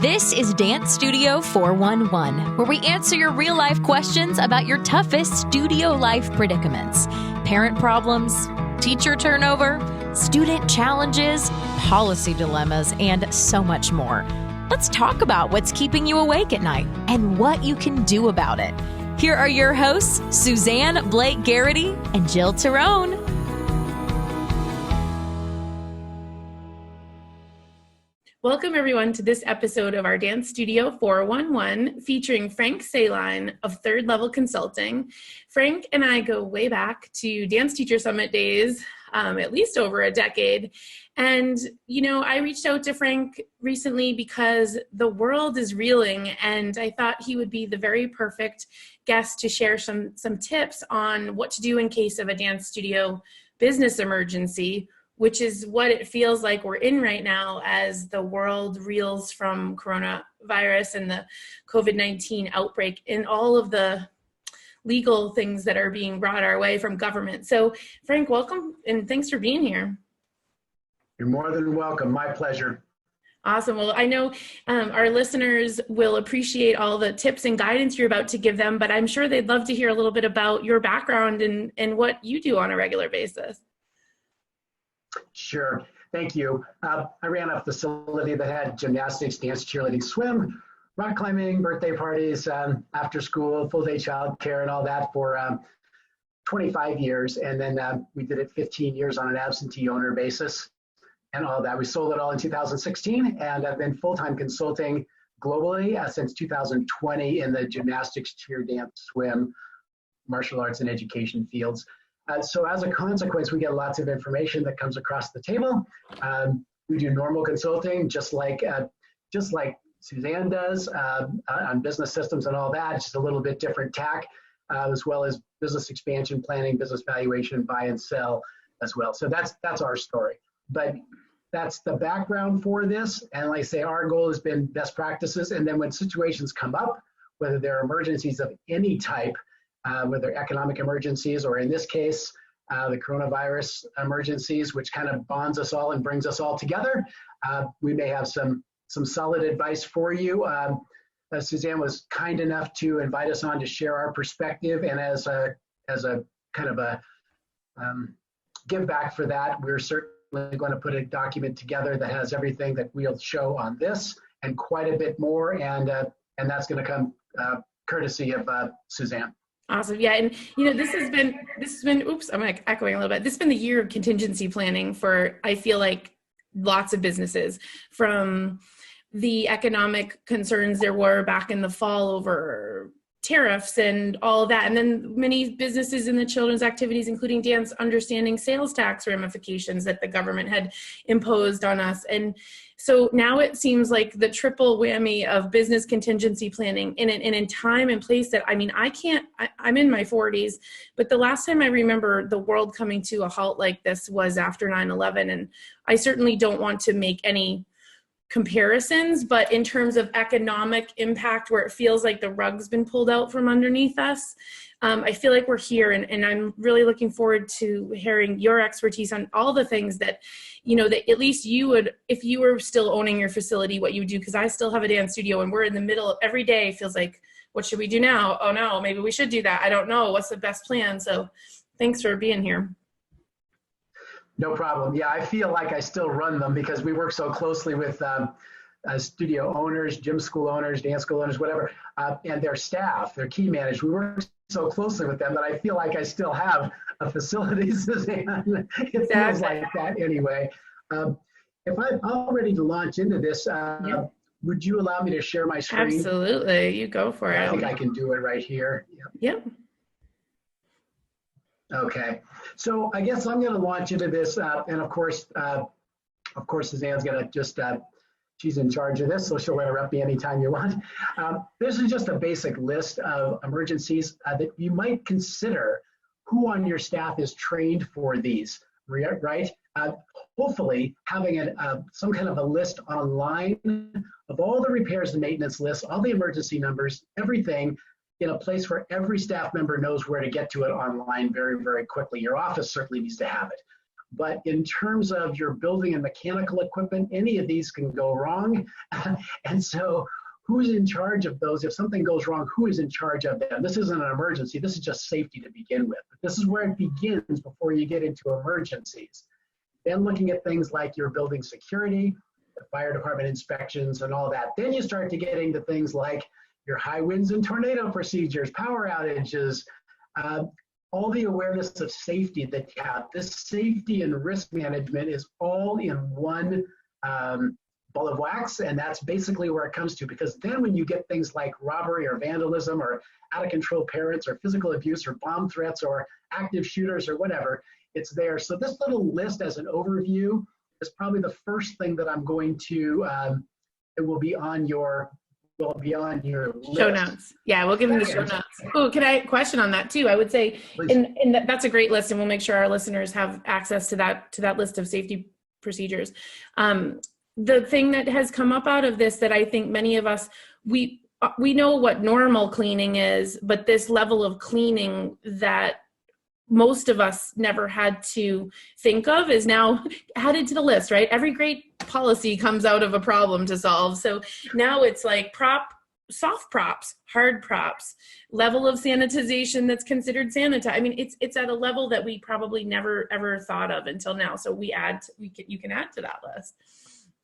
This is Dance Studio 411, where we answer your real-life questions about your toughest studio life predicaments. Parent problems, teacher turnover, student challenges, policy dilemmas, and so much more. Let's talk about what's keeping you awake at night and what you can do about it. Here are your hosts, Suzanne Blake Garrity and Jill Tyrone. Welcome, everyone, to this episode of our Dance Studio 411 featuring Frank Sahlein of Third Level Consulting. Frank and I go way back to Dance Teacher Summit days, at least over a decade. And, I reached out to Frank recently because the world is reeling, and I thought he would be the very perfect guest to share some tips on what to do in case of a dance studio business emergency, which is what it feels like we're in right now as the world reels from coronavirus and the COVID-19 outbreak and all of the legal things that are being brought our way from government. So, Frank, welcome, and thanks for being here. You're more than welcome. My pleasure. Awesome. Well, I know our listeners will appreciate all the tips and guidance you're about to give them, but I'm sure they'd love to hear a little bit about your background and what you do on a regular basis. Sure. Thank you. I ran a facility that had gymnastics, dance, cheerleading, swim, rock climbing, birthday parties, after school, full day childcare, and all that for 25 years. And then we did it 15 years on an absentee owner basis and all that. We sold it all in 2016, and I've been full-time consulting globally since 2020 in the gymnastics, cheer, dance, swim, martial arts, and education fields. So as a consequence, we get lots of information that comes across the table. We do normal consulting, just like Suzanne does on business systems and all that. It's just a little bit different tack, as well as business expansion planning, business valuation, buy and sell as well. So that's our story. But that's the background for this. And like I say, our goal has been best practices. And then when situations come up, whether they're emergencies of any type, whether economic emergencies, or in this case, the coronavirus emergencies, which kind of bonds us all and brings us all together. We may have some solid advice for you. Suzanne was kind enough to invite us on to share our perspective, and as a kind of a give back for that, we're certainly going to put a document together that has everything that we'll show on this and quite a bit more, and that's going to come courtesy of Suzanne. Awesome. Yeah. And, this has been, oops, I'm echoing a little bit. This has been the year of contingency planning for, I feel like, lots of businesses, from the economic concerns there were back in the fall over tariffs and all of that. And then many businesses in the children's activities, including dance, understanding sales tax ramifications that the government had imposed on us. And so now it seems like the triple whammy of business contingency planning in time and place that, I'm in my 40s, but the last time I remember the world coming to a halt like this was after 9/11. And I certainly don't want to make any comparisons, but in terms of economic impact, where it feels like the rug's been pulled out from underneath us, I feel like we're here, and I'm really looking forward to hearing your expertise on all the things that, that at least you would, if you were still owning your facility, what you would do, because I still have a dance studio, and we're in the middle of every day. Feels like, what should we do now? Oh no, maybe we should do that. I don't know. What's the best plan? So thanks for being here. No problem. Yeah, I feel like I still run them because we work so closely with studio owners, gym school owners, dance school owners, whatever, and their staff, their key managers. We work so closely with them that I feel like I still have a facility, Suzanne. It feels like that anyway. If I'm all ready to launch into this, would you allow me to share my screen? Absolutely. You go for it. I think I can do it right here. Yep. Okay, so I guess I'm going to launch into this, and of course, Suzanne's going to just, she's in charge of this, so she'll interrupt me anytime you want. This is just a basic list of emergencies that you might consider. Who on your staff is trained for these, right? Hopefully, having some kind of a list online of all the repairs and maintenance lists, all the emergency numbers, everything, in a place where every staff member knows where to get to it online very, very quickly. Your office certainly needs to have it. But in terms of your building and mechanical equipment, any of these can go wrong. And so who's in charge of those? If something goes wrong, who is in charge of them? This isn't an emergency. This is just safety to begin with. But this is where it begins before you get into emergencies. Then looking at things like your building security, the fire department inspections and all that. Then you start to get into things like your high winds and tornado procedures, power outages, all the awareness of safety that you have. This safety and risk management is all in one ball of wax, and that's basically where it comes to, because then when you get things like robbery or vandalism or out of control parents or physical abuse or bomb threats or active shooters or whatever, it's there. So this little list as an overview is probably the first thing that I'm going to, it will be on your list. Show notes. Yeah, we'll give them the show notes. Oh, can I question on that too? I would say, and that's a great list, and we'll make sure our listeners have access to that list of safety procedures. The thing that has come up out of this that I think many of us, we know what normal cleaning is, but this level of cleaning that most of us never had to think of is now added to the list, right? Every great policy comes out of a problem to solve. So now it's like soft props, hard props, level of sanitization that's considered sanitized. I mean, it's at a level that we probably never ever thought of until now. So you can add to that list.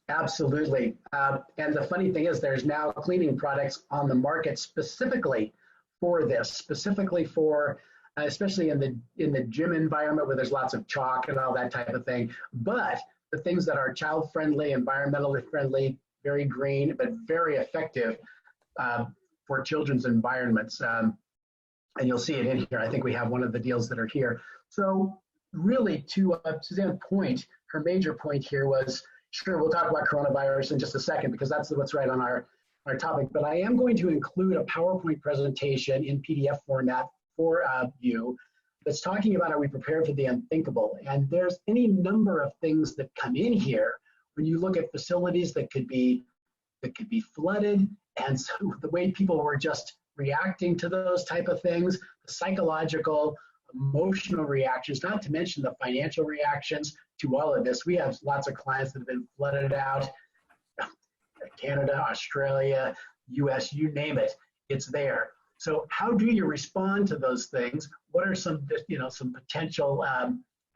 Absolutely. And the funny thing is there's now cleaning products on the market specifically for this, specifically for especially in the gym environment where there's lots of chalk and all that type of thing. But the things that are child friendly, environmentally friendly, very green, but very effective for children's environments. And you'll see it in here. I think we have one of the deals that are here. So really to Suzanne's point, her major point here was, sure, we'll talk about coronavirus in just a second because that's what's right on our topic, but I am going to include a PowerPoint presentation in PDF format for you that's talking about how we prepare for the unthinkable. And there's any number of things that come in here when you look at facilities that could be flooded, and so the way people were just reacting to those type of things, the psychological, emotional reactions, not to mention the financial reactions to all of this. We have lots of clients that have been flooded out, Canada, Australia, US, you name it, it's there. So how do you respond to those things? What are some potential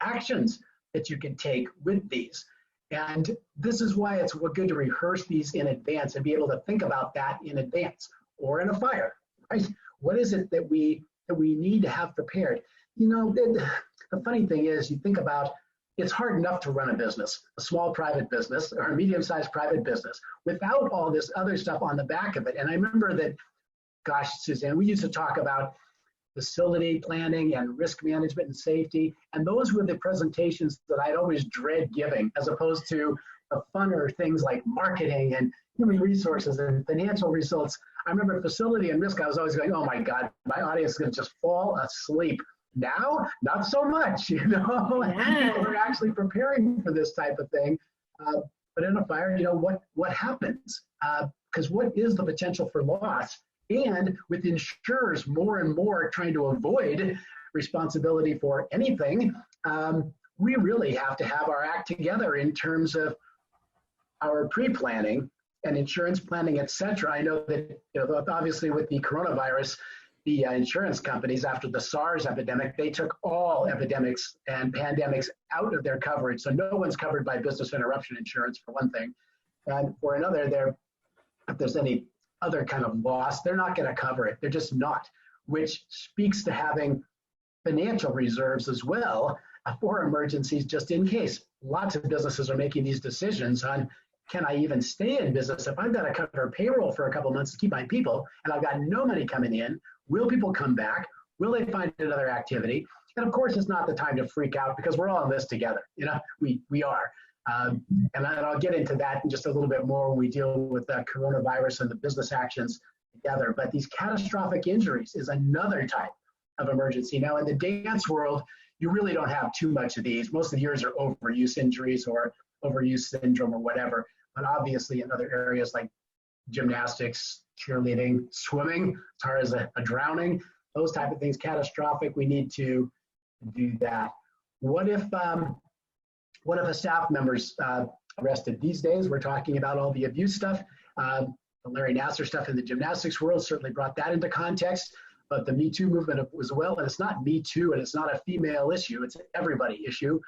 actions that you can take with these? And this is why it's good to rehearse these in advance and be able to think about that in advance, or in a fire, right? What is it that we need to have prepared? You know, the funny thing is, you think about, it's hard enough to run a business, a small private business or a medium-sized private business, without all this other stuff on the back of it. And I remember that, gosh, Suzanne, we used to talk about facility planning and risk management and safety, and those were the presentations that I'd always dread giving, as opposed to the funner things like marketing and human resources and financial results. I remember facility and risk, I was always going, oh my God, my audience is going to just fall asleep. Now, not so much, you know. Yeah. We're actually preparing for this type of thing. But in a fire, you know, what happens? Because what is the potential for loss? And with insurers more and more trying to avoid responsibility for anything, we really have to have our act together in terms of our pre-planning and insurance planning, et cetera. I know that, you know, obviously with the coronavirus, the insurance companies, after the SARS epidemic, they took all epidemics and pandemics out of their coverage. So no one's covered by business interruption insurance, for one thing. And for another, if there's any other kind of loss, they're not going to cover it. They're just not, which speaks to having financial reserves as well for emergencies, just in case. Lots of businesses are making these decisions on, can I even stay in business if I've got to cover payroll for a couple of months to keep my people and I've got no money coming in? Will people come back? Will they find another activity? And of course, it's not the time to freak out because we're all in this together. You know, we are. And I'll get into that in just a little bit more when we deal with the coronavirus and the business actions together. But these catastrophic injuries is another type of emergency. Now, in the dance world, you really don't have too much of these. Most of yours are overuse injuries or overuse syndrome or whatever. But obviously in other areas like gymnastics, cheerleading, swimming, as far as a drowning, those type of things, catastrophic, we need to do that. What if one of the staff members arrested. These days, we're talking about all the abuse stuff. The Larry Nassar stuff in the gymnastics world certainly brought that into context, but the Me Too movement as well, and it's not Me Too and it's not a female issue, it's an everybody issue.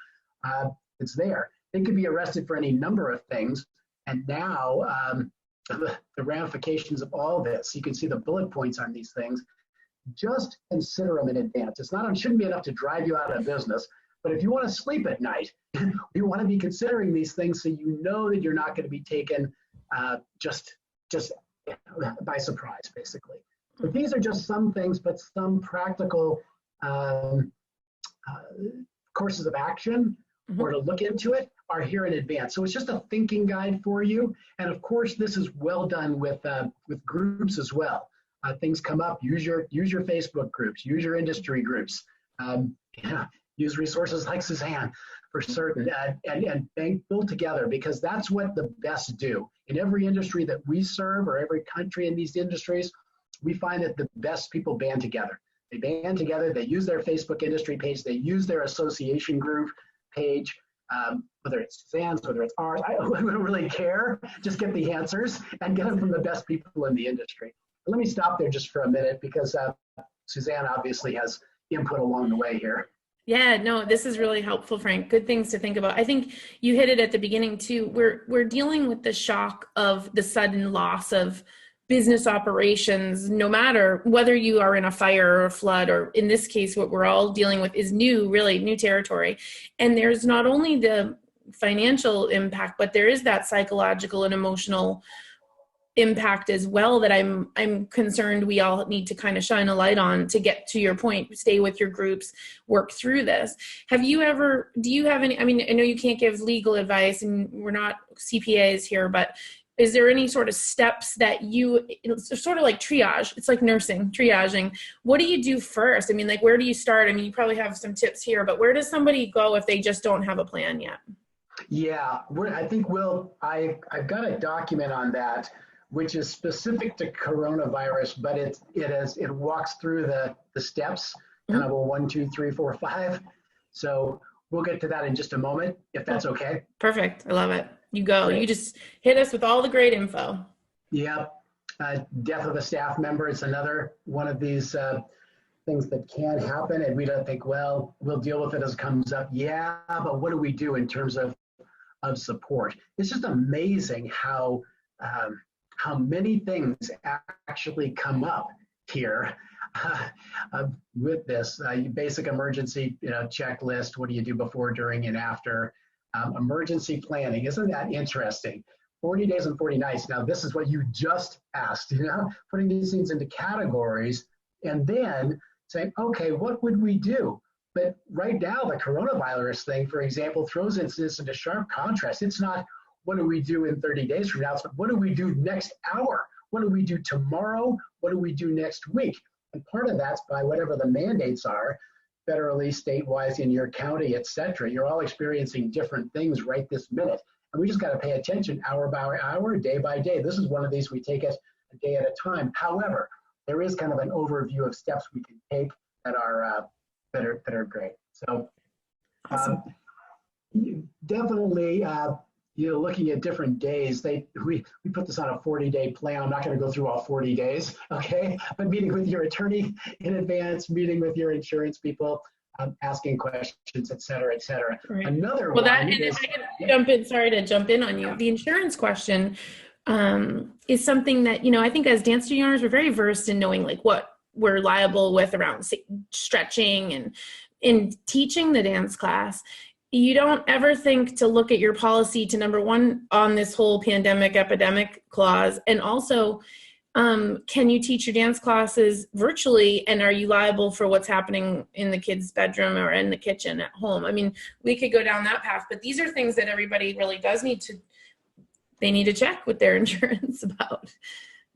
It's there. They could be arrested for any number of things, and now the ramifications of all this, you can see the bullet points on these things. Just consider them in advance. It shouldn't be enough to drive you out of business, but if you want to sleep at night, you want to be considering these things so you know that you're not going to be taken just by surprise, basically. But these are just some things, but some practical courses of action or to look into it are here in advance. So it's just a thinking guide for you. And of course, this is well done with groups as well. Things come up, use your Facebook groups, use your industry groups, use resources like Suzanne for certain, and build together, because that's what the best do. In every industry that we serve, or every country in these industries, we find that the best people band together. They band together, they use their Facebook industry page, they use their association group page, whether it's Suzanne's, whether it's ours, I don't really care. Just get the answers and get them from the best people in the industry. But let me stop there just for a minute, because Suzanne obviously has input along the way here. Yeah, no, this is really helpful, Frank. Good things to think about. I think you hit it at the beginning too. We're dealing with the shock of the sudden loss of business operations, no matter whether you are in a fire or a flood, or in this case, what we're all dealing with is really new territory. And there's not only the financial impact, but there is that psychological and emotional impact as well that I'm concerned we all need to kind of shine a light on, to get to your point, stay with your groups, work through this. Do you have any, I mean, I know you can't give legal advice and we're not CPAs here, but is there any sort of steps that it's sort of like triage, it's like nursing, triaging. What do you do first? I mean, like, where do you start? I mean, you probably have some tips here, but where does somebody go if they just don't have a plan yet? Yeah, I think I've got a document on that, which is specific to coronavirus, but it walks through the steps, kind of a 1, 2, 3, 4, 5. So we'll get to that in just a moment, if that's okay. Perfect. I love it. You go. Great. You just hit us with all the great info. Yep. Death of a staff member is another one of these things that can happen, and we don't think, well, we'll deal with it as it comes up. Yeah, but what do we do in terms of support? It's just amazing how many things actually come up here with this basic emergency checklist. What do you do before, during, and after? Emergency planning. Isn't that interesting? 40 days and 40 nights. Now, this is what you just asked, putting these things into categories and then saying, okay, what would we do? But right now, the coronavirus thing, for example, throws this into sharp contrast. It's not, what do we do in 30 days from now? It's what do we do next hour? What do we do tomorrow? What do we do next week? And part of that's by whatever the mandates are, federally, statewide, in your county, et cetera. You're all experiencing different things right this minute. And we just got to pay attention hour by hour, day by day. This is one of these, we take it a day at a time. However, there is kind of an overview of steps we can take that are great. So awesome. Definitely, looking at different days, we put this on a 40-day plan. I'm not going to go through all 40 days, okay? But meeting with your attorney in advance, meeting with your insurance people, asking questions, et cetera, et cetera. Right. Another well, one and is, if I can jump in, sorry to jump in on you. The insurance question is something that, I think as dance studio owners, we're very versed in knowing like what we're liable with around stretching, and in teaching the dance class. You don't ever think to look at your policy to, number one, on this whole pandemic epidemic clause, and also can you teach your dance classes virtually, and are you liable for what's happening in the kids' bedroom or in the kitchen at home? I mean, we could go down that path, but these are things that everybody really does need to check with their insurance about,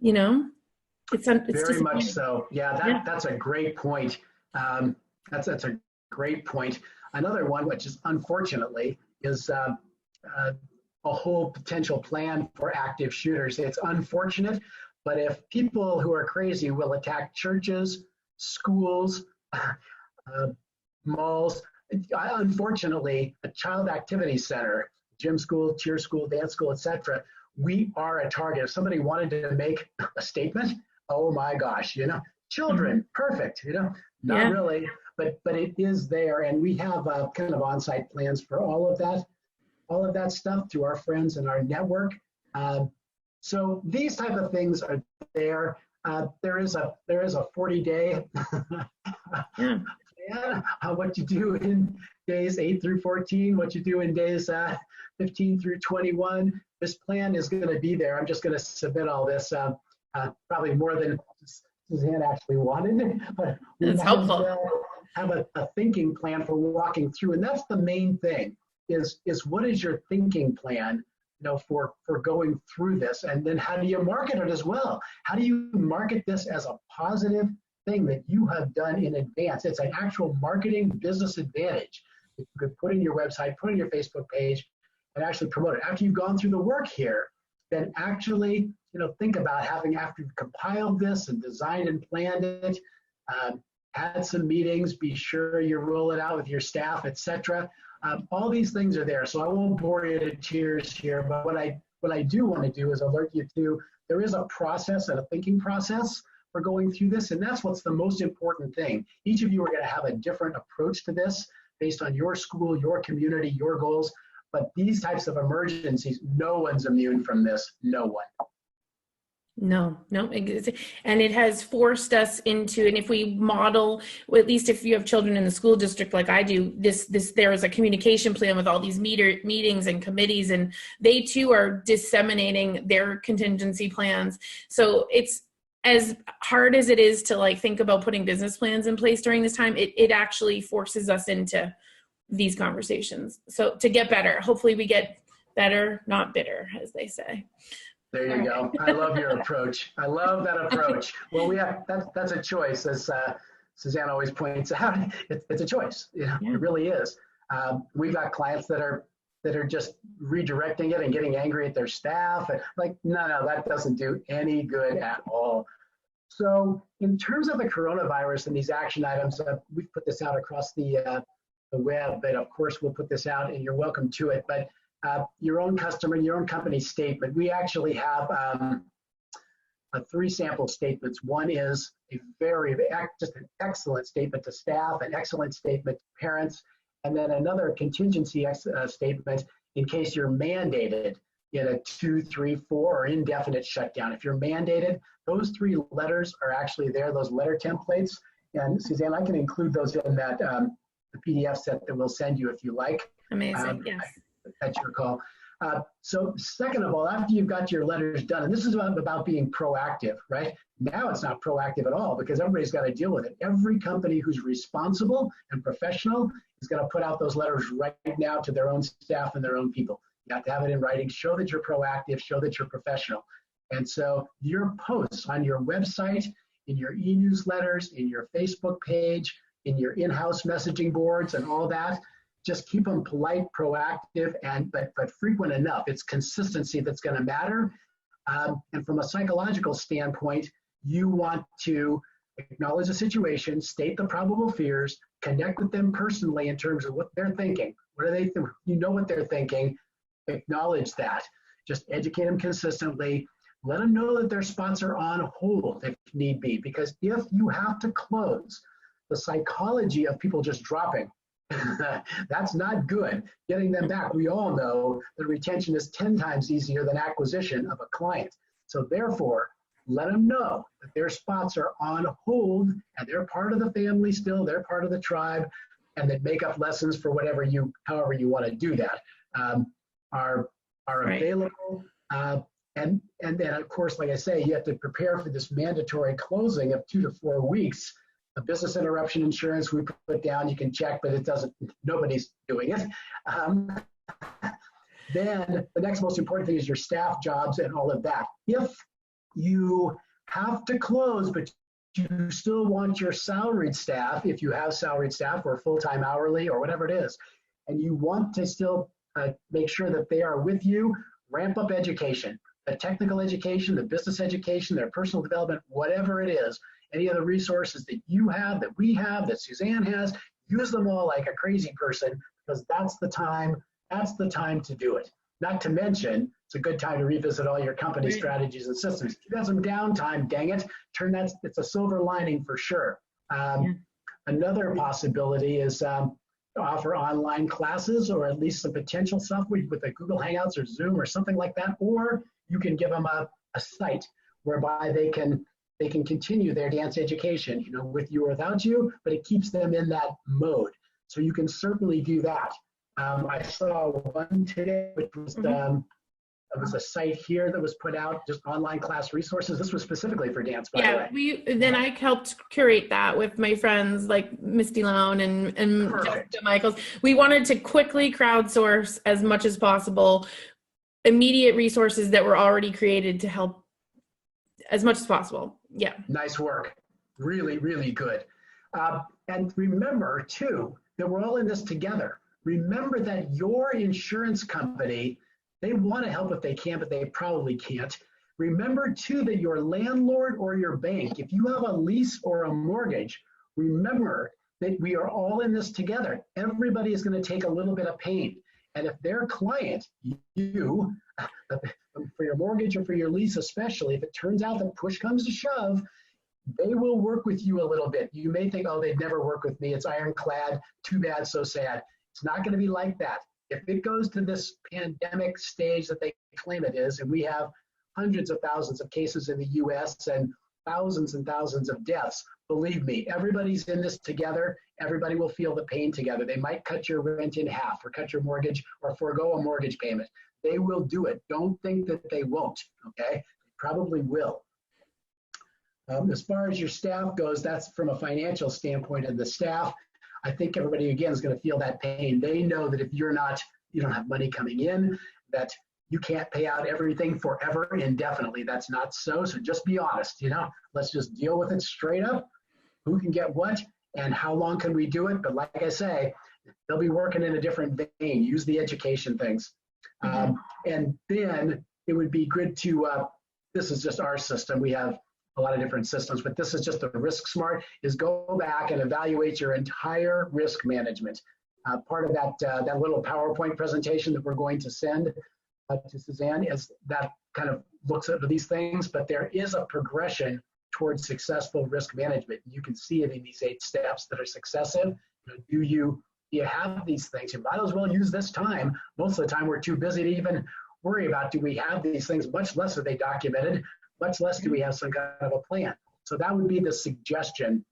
It's very much so. Yeah, that's a great point. That's a great point. Another one, which is unfortunately, is a whole potential plan for active shooters. It's unfortunate, but if people who are crazy will attack churches, schools, malls, unfortunately, a child activity center, gym school, cheer school, dance school, etc., we are a target. If somebody wanted to make a statement, oh my gosh, children, perfect, not really, but it is there, and we have kind of on-site plans for all of that stuff through our friends and our network. So these type of things are there. There is a 40-day plan, what you do in days 8 through 14, what you do in days 15 through 21. This plan is going to be there. I'm just going to submit all this, probably more than Suzanne actually wanted, but it's helpful. Have a thinking plan for walking through, and that's the main thing. Is what is your thinking plan? For going through this, and then how do you market it as well? How do you market this as a positive thing that you have done in advance? It's an actual marketing business advantage that you could put in your website, put in your Facebook page, and actually promote it. After you've gone through the work here, then actually, think about after you've compiled this and designed and planned it, had some meetings, be sure you roll it out with your staff, etc. All these things are there, so I won't bore you to tears here, but what I do want to do is alert you to, there is a process and a thinking process for going through this, and that's what's the most important thing. Each of you are going to have a different approach to this based on your school, your community, your goals, but these types of emergencies, no one's immune from this, no one. No, and it has forced us into, and if we model, at least if you have children in the school district like I do, there is a communication plan with all these meetings and committees, and they too are disseminating their contingency plans. So it's as hard as it is to think about putting business plans in place during this time, it actually forces us into these conversations. So to get better, hopefully we get better, not bitter, as they say. There you go. I love your approach. I love that approach. Well, that's a choice, as Suzanne always points out. It's a choice. It really is. We've got clients that are just redirecting it and getting angry at their staff. And no, that doesn't do any good at all. So in terms of the coronavirus and these action items, we've put this out across the web, but of course we'll put this out and you're welcome to it. But your own customer, your own company statement. We actually have 3 sample statements. One is just an excellent statement to staff, an excellent statement to parents, and then another contingency statement in case you're mandated in a 2, 3, 4 or indefinite shutdown. If you're mandated, those 3 letters are actually there, those letter templates. And Suzanne, I can include those in that the PDF set that we'll send you if you like. Amazing, yes. That's your call. So second of all, after you've got your letters done, and this is about being proactive, right? Now it's not proactive at all because everybody's got to deal with it. Every company who's responsible and professional is going to put out those letters right now to their own staff and their own people. You have to have it in writing, show that you're proactive, show that you're professional. And so your posts on your website, in your e-newsletters, in your Facebook page, in your in-house messaging boards and all that, just keep them polite, proactive, but frequent enough. It's consistency that's going to matter. And from a psychological standpoint, you want to acknowledge the situation, state the probable fears, connect with them personally in terms of what they're thinking. What are they? You know what they're thinking. Acknowledge that. Just educate them consistently. Let them know that their spots are on hold if need be. Because if you have to close, the psychology of people just dropping, that's not good. Getting them back, we all know that retention is 10 times easier than acquisition of a client. So therefore, let them know that their spots are on hold and they're part of the family still, they're part of the tribe, and that makeup lessons for however you want to do that are available. And then, of course, like I say, you have to prepare for this mandatory closing of 2 to 4 weeks. A business interruption insurance we put down, you can check, but nobody's doing it. Then the next most important thing is your staff jobs and all of that. If you have to close, but you still want your salaried staff, if you have salaried staff or full-time hourly or whatever it is, and you want to still make sure that they are with you, ramp up education, the technical education, the business education, their personal development, whatever it is. Any of the resources that you have, that we have, that Suzanne has, use them all like a crazy person, because that's the time to do it. Not to mention, it's a good time to revisit all your company strategies and systems. If you have some downtime, dang it, it's a silver lining for sure. Another possibility is to offer online classes, or at least some potential stuff with a Google Hangouts or Zoom or something like that. Or you can give them a site whereby they can continue their dance education, with you or without you, but it keeps them in that mode. So you can certainly do that. I saw one today, which was it was a site here that was put out, just online class resources. This was specifically for dance, by the way. Then I helped curate that with my friends like Misty Lown and Jessica Michaels. We wanted to quickly crowdsource as much as possible, immediate resources that were already created to help as much as possible. Yeah. Nice work. Really, really good. And remember too, that we're all in this together. Remember that your insurance company, they want to help if they can, but they probably can't. Remember too that your landlord or your bank, if you have a lease or a mortgage, remember that we are all in this together. Everybody is going to take a little bit of pain. And if their client, you, for your mortgage or for your lease especially, if it turns out that push comes to shove, they will work with you a little bit. You may think, oh, they'd never work with me. It's ironclad. Too bad, so sad. It's not going to be like that. If it goes to this pandemic stage that they claim it is, and we have hundreds of thousands of cases in the US and thousands of deaths, believe me, everybody's in this together. Everybody will feel the pain together. They might cut your rent in half or cut your mortgage or forego a mortgage payment. They will do it. Don't think that they won't, okay? They probably will. As far as your staff goes, that's from a financial standpoint, and the staff, I think everybody, again, is going to feel that pain. They know that if you don't have money coming in, that you can't pay out everything forever indefinitely. That's not so. So just be honest, let's just deal with it straight up. Who can get what and how long can we do it? But like I say, they'll be working in a different vein. Use the education things. And then it would be good to, this is just our system. We have a lot of different systems, but this is just the Risk Smart, is go back and evaluate your entire risk management. Part of that little PowerPoint presentation that we're going to send to Suzanne is that kind of looks at these things, but there is a progression towards successful risk management. You can see it in these 8 steps that are successive. Do you have these things? You might as well use this time. Most of the time we're too busy to even worry about, do we have these things? Much less are they documented. Much less do we have some kind of a plan. So that would be the suggestion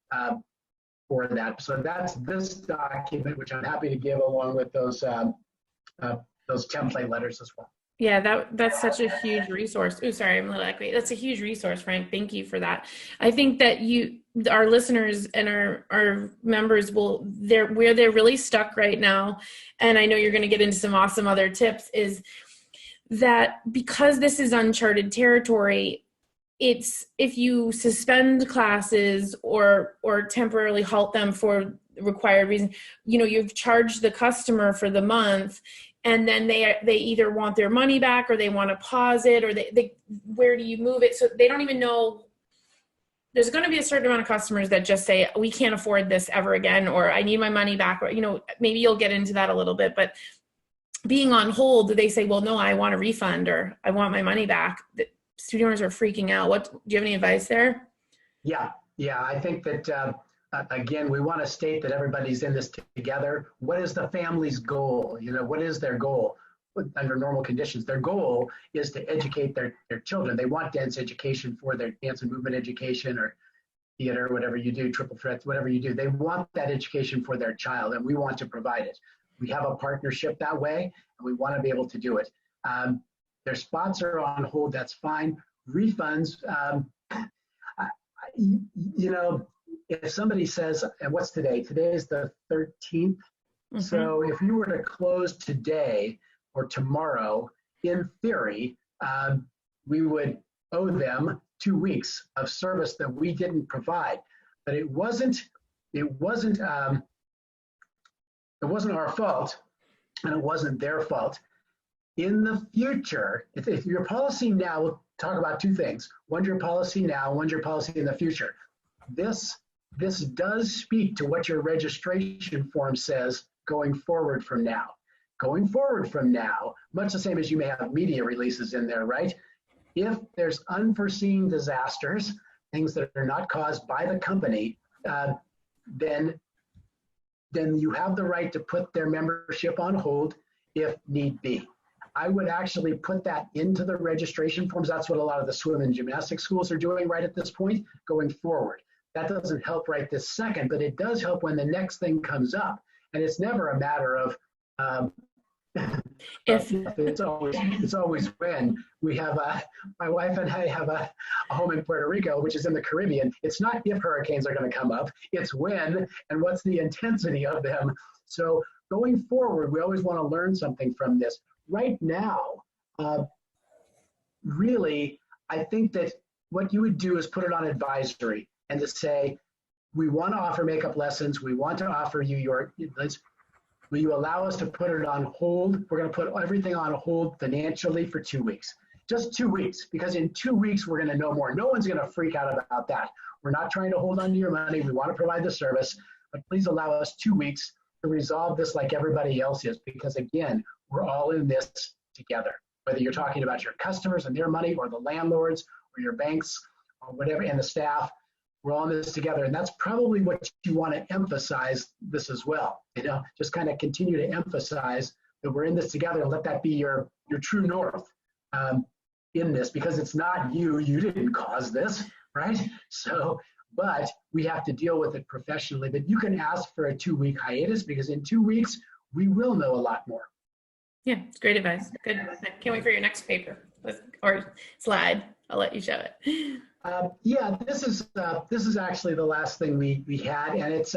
for that. So that's this document, which I'm happy to give along with those template letters as well. Yeah, that's such a huge resource. Oh, sorry, I'm a little echoey. That's a huge resource, Frank. Thank you for that. I think that our listeners and our members where they're really stuck right now, and I know you're going to get into some awesome other tips, is that because this is uncharted territory, it's if you suspend classes or temporarily halt them for required reason, you've charged the customer for the month, and then they either want their money back or they want to pause it, or they where do you move it? So they don't even know. There's going to be a certain amount of customers that just say, we can't afford this ever again, or I need my money back, or maybe you'll get into that a little bit, but being on hold, they say, well, no, I want a refund or I want my money back. Studio owners are freaking out. Do you have any advice there? Yeah. I think that, again, we want to state that everybody's in this together. What is the family's goal? What is their goal under normal conditions? Their goal is to educate their children. They want dance education for their dance and movement education or theater, whatever you do, triple threats, whatever you do. They want that education for their child, and we want to provide it. We have a partnership that way, and we want to be able to do it. Their spots are on hold, that's fine. Refunds, if somebody says, and what's today? Today is the 13th. Mm-hmm. So if you were to close today or tomorrow, in theory, we would owe them 2 weeks of service that we didn't provide. But it wasn't our fault, and it wasn't their fault. In the future, if your policy now, we'll talk about 2 things. One's your policy now, one's your policy in the future. This this does speak to what your registration form says going forward from now. Going forward from now, much the same as you may have media releases in there, right? If there's unforeseen disasters, things that are not caused by the company, then you have the right to put their membership on hold if need be. I would actually put that into the registration forms. That's what a lot of the swim and gymnastics schools are doing right at this point going forward. That doesn't help right this second, but it does help when the next thing comes up. And it's never a matter of if. It's always when. We have my wife and I have a home in Puerto Rico, which is in the Caribbean. It's not if hurricanes are going to come up, it's when and what's the intensity of them. So going forward, we always want to learn something from this. Right now, really, I think that what you would do is put it on advisory and to say, we want to offer makeup lessons. We want to offer you will you allow us to put it on hold? We're going to put everything on hold financially for 2 weeks. Just 2 weeks, because in 2 weeks, we're going to know more. No one's going to freak out about that. We're not trying to hold on to your money. We want to provide the service, but please allow us 2 weeks to resolve this like everybody else is, because again, we're all in this together. Whether you're talking about your customers and their money, or the landlords, or your banks, or whatever, and the staff, we're all in this together. And that's probably what you want to emphasize this as well. Just kind of continue to emphasize that we're in this together, and let that be your true north in this, because it's not you didn't cause this, right? So, but we have to deal with it professionally. But you can ask for a 2-week hiatus, because in 2 weeks, we will know a lot more. Yeah, it's great advice. Good. Can't wait for your next paper or slide. I'll let you show it. Yeah, this is actually the last thing we had, and it's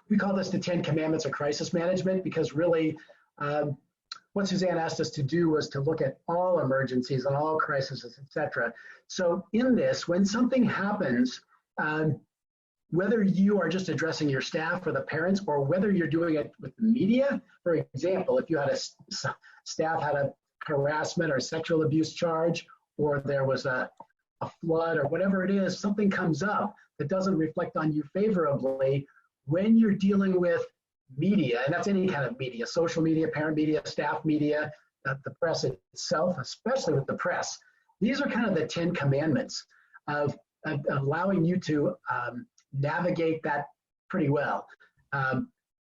we call this the 10 Commandments of Crisis Management, because really what Suzanne asked us to do was to look at all emergencies and all crises, etc. So in this, when something happens, whether you are just addressing your staff or the parents, or whether you're doing it with the media, for example, if you had staff had a harassment or sexual abuse charge, or there was a flood or whatever it is, something comes up that doesn't reflect on you favorably, when you're dealing with media, and that's any kind of media, social media, parent media, staff media, the press itself, especially with the press, these are kind of the 10 commandments of allowing you to navigate that pretty well.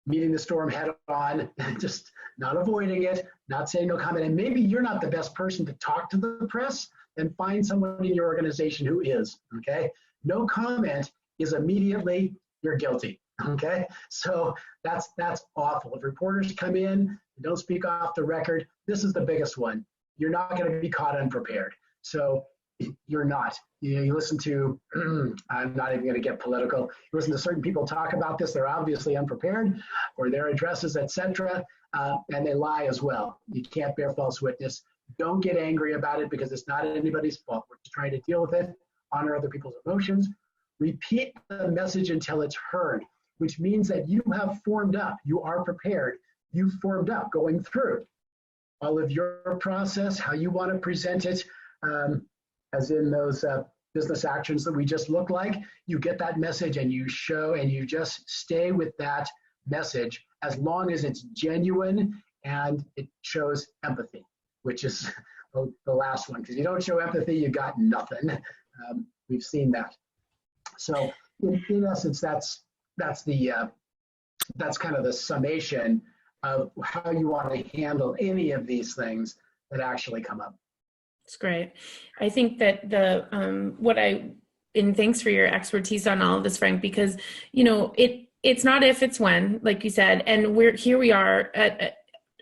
Meeting the storm head on, just not avoiding it, not saying no comment. And maybe you're not the best person to talk to the press, then find someone in your organization who is, okay? No comment is immediately, you're guilty, okay? So that's awful. If reporters come in, don't speak off the record, this is the biggest one. You're not gonna be caught unprepared. So you're not. You listen to, I'm not even gonna get political, you listen to certain people talk about this, they're obviously unprepared, or their addresses, etc., and they lie as well. You can't bear false witness. Don't get angry about it, because it's not anybody's fault. We're just trying to deal with it, honor other people's emotions. Repeat the message until it's heard, which means that you have formed up, you are prepared, you've formed up going through all of your process, how you want to present it, as in those business actions that we just looked like. You get that message and you show, and you just stay with that message as long as it's genuine and it shows empathy, which is the last one, because you don't show empathy, you got nothing. We've seen that. So in essence, that's kind of the summation of how you want to handle any of these things that actually come up. It's great. I think that and thanks for your expertise on all of this, Frank, because it's not if, it's when, like you said, and we are at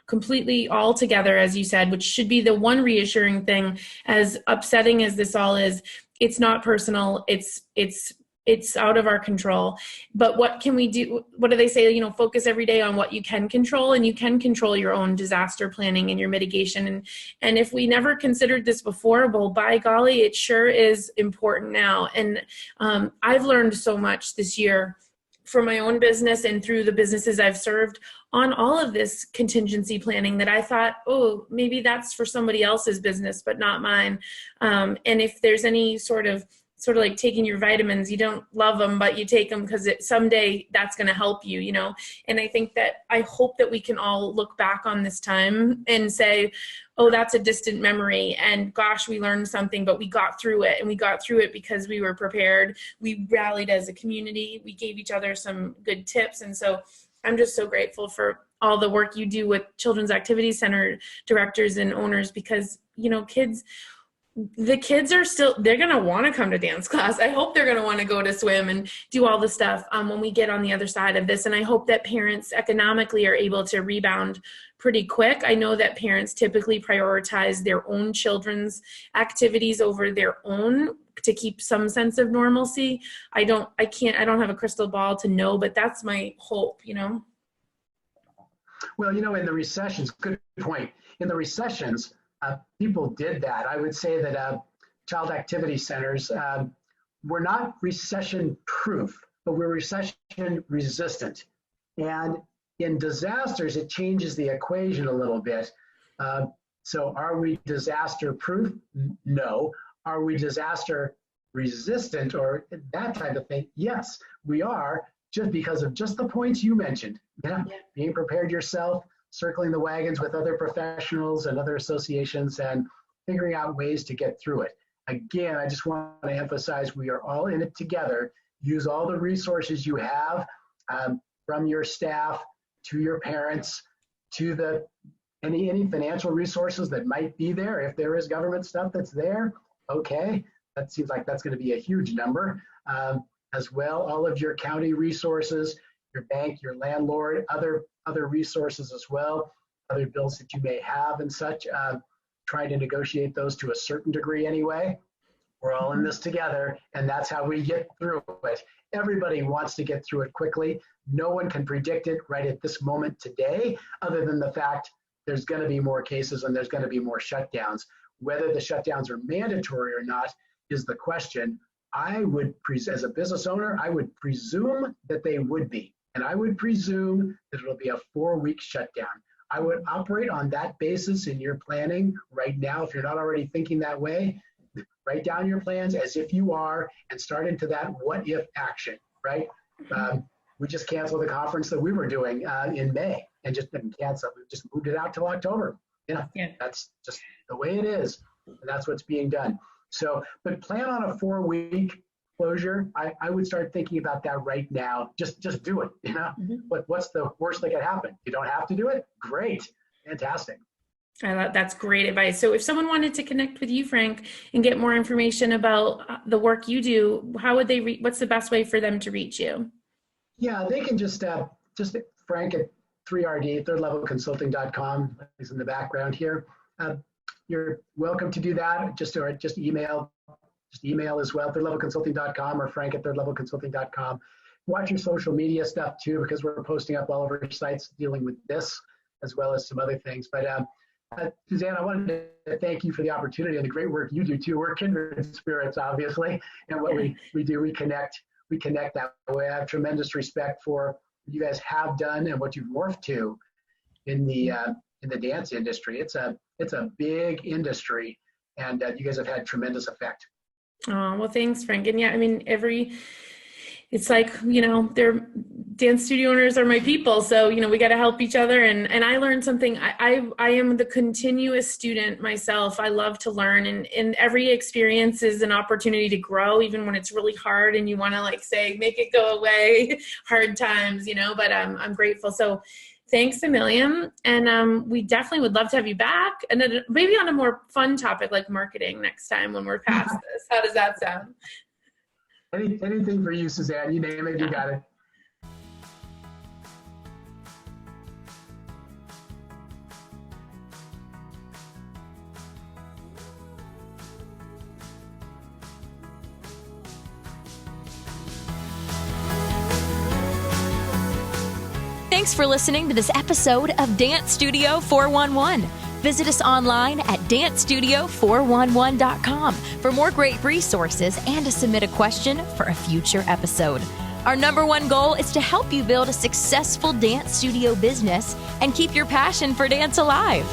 completely all together, as you said, which should be the one reassuring thing. As upsetting as this all is, it's not personal. It's out of our control. But what can we do? What do they say? Focus every day on what you can control, and you can control your own disaster planning and your mitigation. And if we never considered this before, well, by golly, it sure is important now. And I've learned so much this year from my own business and through the businesses I've served on all of this contingency planning, that I thought, oh, maybe that's for somebody else's business, but not mine. And if there's any sort of sort of like taking your vitamins. You don't love them, but you take them because someday that's going to help you, you know? And I think that I hope that we can all look back on this time and say, oh, that's a distant memory. And gosh, we learned something, but we got through it. And we got through it because we were prepared. We rallied as a community. We gave each other some good tips. And so I'm just so grateful for all the work you do with Children's Activity Center directors and owners, because, you know, the kids are still, they're going to want to come to dance class. I hope they're going to want to go to swim and do all the stuff when we get on the other side of this. And I hope that parents economically are able to rebound pretty quick. I know that parents typically prioritize their own children's activities over their own to keep some sense of normalcy. I don't have a crystal ball to know, but that's my hope, you know? Well, you know, in the recessions, good point. In the recessions, people did that. I would say that child activity centers were not recession proof, but we're recession resistant. And in disasters, it changes the equation a little bit. So are we disaster proof? No. Are we disaster resistant or that type of thing? Yes, we are, just because of just the points you mentioned. Yeah. Being prepared yourself, circling the wagons with other professionals and other associations, and figuring out ways to get through it. Again, I just want to emphasize we are all in it together. Use all the resources you have, from your staff to your parents to any financial resources that might be there. If there is government stuff that's there, okay, that seems like that's going to be a huge number. As well, all of your county resources, your bank, your landlord, other resources as well, other bills that you may have and such. Try to negotiate those to a certain degree anyway. We're all in this together, and that's how we get through it. Everybody wants to get through it quickly. No one can predict it right at this moment today, other than the fact there's going to be more cases and there's going to be more shutdowns. Whether the shutdowns are mandatory or not is the question. I would, as a business owner, I would presume that they would be. And I would presume that it'll be a 4-week shutdown. I would operate on that basis in your planning right now. If you're not already thinking that way, write down your plans as if you are and start into that what if action, right? We just canceled the conference that we were doing in May and just didn't cancel. We just moved it out till October. Yeah, that's just the way it is. And that's what's being done. So, but plan on a 4-week closure. I would start thinking about that right now. Just do it. You know, what's the worst that could happen? You don't have to do it. Great, fantastic. That's great advice. So, if someone wanted to connect with you, Frank, and get more information about the work you do, how would they? What's the best way for them to reach you? Yeah, they can just Frank at 3RD, thirdlevelconsulting.com is in the background here. You're welcome to do that. Just email as well, thirdlevelconsulting.com or Frank at thirdlevelconsulting.com. Watch your social media stuff too, because we're posting up all over our sites dealing with this as well as some other things. But Suzanne, I wanted to thank you for the opportunity and the great work you do too. We're kindred spirits, obviously, and what we do, we connect that way. I have tremendous respect for what you guys have done and what you've morphed to in the dance industry. It's a big industry, and you guys have had tremendous effect. Oh, well, thanks, Frank. And yeah, I mean, it's like, they're dance studio owners are my people. So, we got to help each other. And I learned something. I am the continuous student myself. I love to learn, and every experience is an opportunity to grow, even when it's really hard and you want to say, make it go away, hard times, but I'm grateful. So thanks a million. And we definitely would love to have you back, and then maybe on a more fun topic like marketing next time when we're past this. How does that sound? Anything for you, Suzanne. You name it, you got it. Thanks for listening to this episode of Dance Studio 411. Visit us online at dancestudio411.com for more great resources and to submit a question for a future episode. Our number one goal is to help you build a successful dance studio business and keep your passion for dance alive.